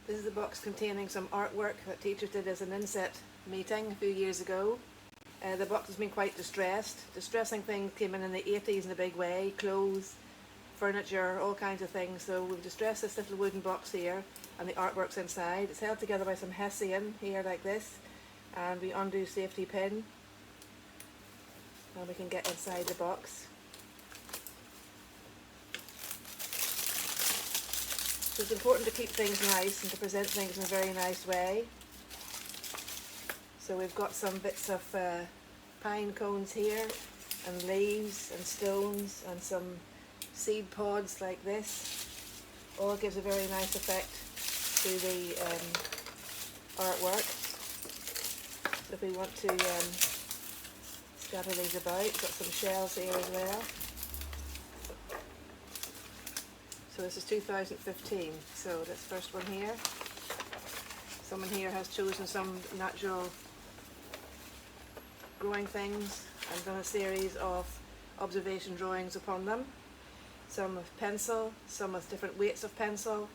This is the box containing some artwork that teachers did as an inset meeting a few years ago. The box has been quite distressed. Distressing things came in the 80s in a big way, clothes, furniture, all kinds of things. So we've distressed this little wooden box here and the artwork's inside. It's held together by some hessian here like this, and we undo safety pin and we can get inside the box. So it's important to keep things nice and to present things in a very nice way. So we've got some bits of pine cones here, and leaves and stones and some seed pods like this. All gives a very nice effect to the artwork. So if we want to scatter these about, got some shells here as well. So this is 2015, so this first one here. Someone here has chosen some natural growing things and done a series of observation drawings upon them. Some with pencil, some with different weights of pencil,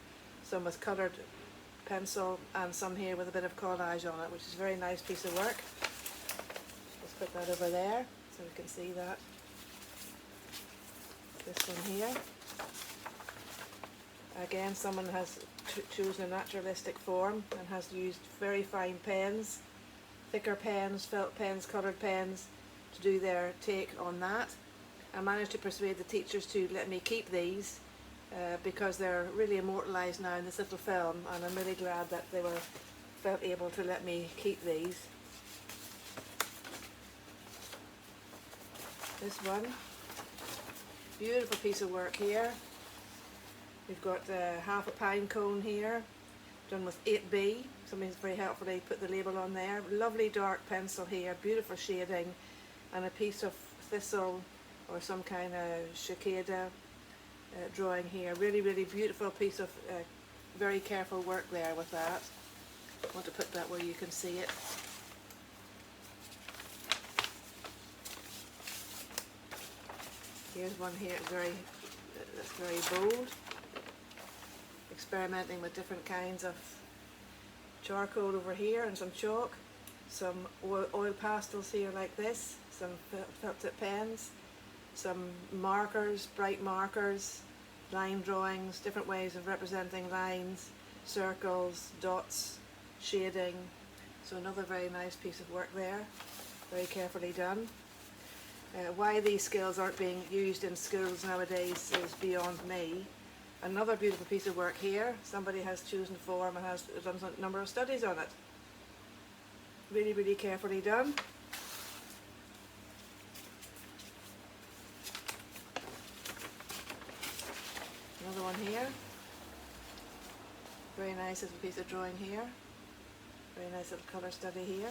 some with coloured pencil, and some here with a bit of collage on it, which is a very nice piece of work. Let's put that over there so we can see that. This one here. Again, someone has chosen a naturalistic form and has used very fine pens, thicker pens, felt pens, coloured pens, to do their take on that. I managed to persuade the teachers to let me keep these because they're really immortalised now in this little film, and I'm really glad that they felt able to let me keep these. This one, beautiful piece of work here. We've got half a pine cone here, done with 8B. Somebody's very helpfully put the label on there. Lovely dark pencil here, beautiful shading, and a piece of thistle or some kind of cicada drawing here. Really, really beautiful piece of very careful work there with that. I want to put that where you can see it. Here's one here, that's very bold. Experimenting with different kinds of charcoal over here and some chalk, some oil pastels here like this, some felt tip pens, some markers, bright markers, line drawings, different ways of representing lines, circles, dots, shading. So another very nice piece of work there, very carefully done. Why these skills aren't being used in schools nowadays is beyond me. Another beautiful piece of work here. Somebody has chosen form and has done a number of studies on it. Really, really carefully done. Another one here. Very nice little piece of drawing here. Very nice little colour study here.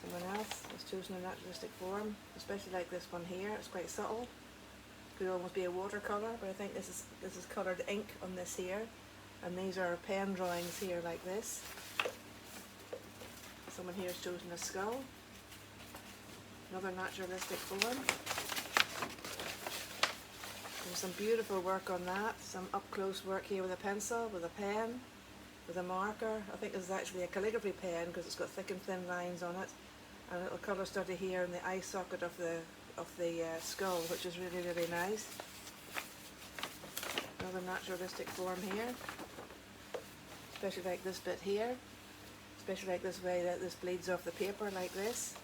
Someone else has chosen a naturalistic form, especially like this one here. It's quite subtle. Could almost be a watercolour, but I think this is coloured ink on this here, and these are pen drawings here like this. Someone here has chosen a skull. Another naturalistic form. There's some beautiful work on that. Some up close work here with a pencil, with a pen, with a marker. I think this is actually a calligraphy pen because it's got thick and thin lines on it. And a little colour study here in the eye socket of the skull, which is really, really nice. Another naturalistic form here, especially like this bit here, especially like this way that this bleeds off the paper like this.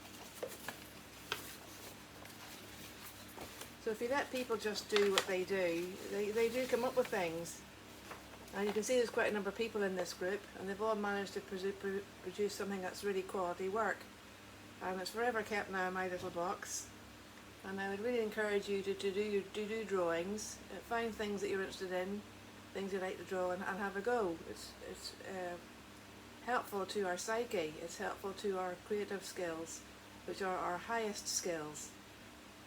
So if you let people just do what they do, they do come up with things. And you can see there's quite a number of people in this group, and they've all managed to produce something that's really quality work. And it's forever kept now in my little box. And I would really encourage you to do drawings, find things that you're interested in, things you like to draw, and have a go. It's helpful to our psyche, it's helpful to our creative skills, which are our highest skills.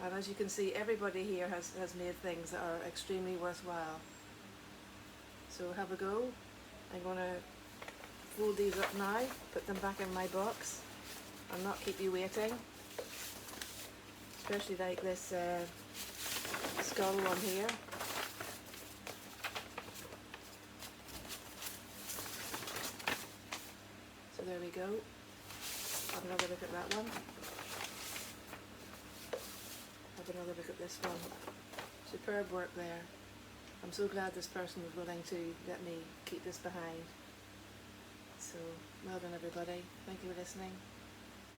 And as you can see, everybody here has made things that are extremely worthwhile. So have a go. I'm going to fold these up now, put them back in my box, and not keep you waiting. Especially like this skull one here. So there we go. Have another look at that one. Have another look at this one. Superb work there. I'm so glad this person was willing to let me keep this behind. So, well done everybody. Thank you for listening.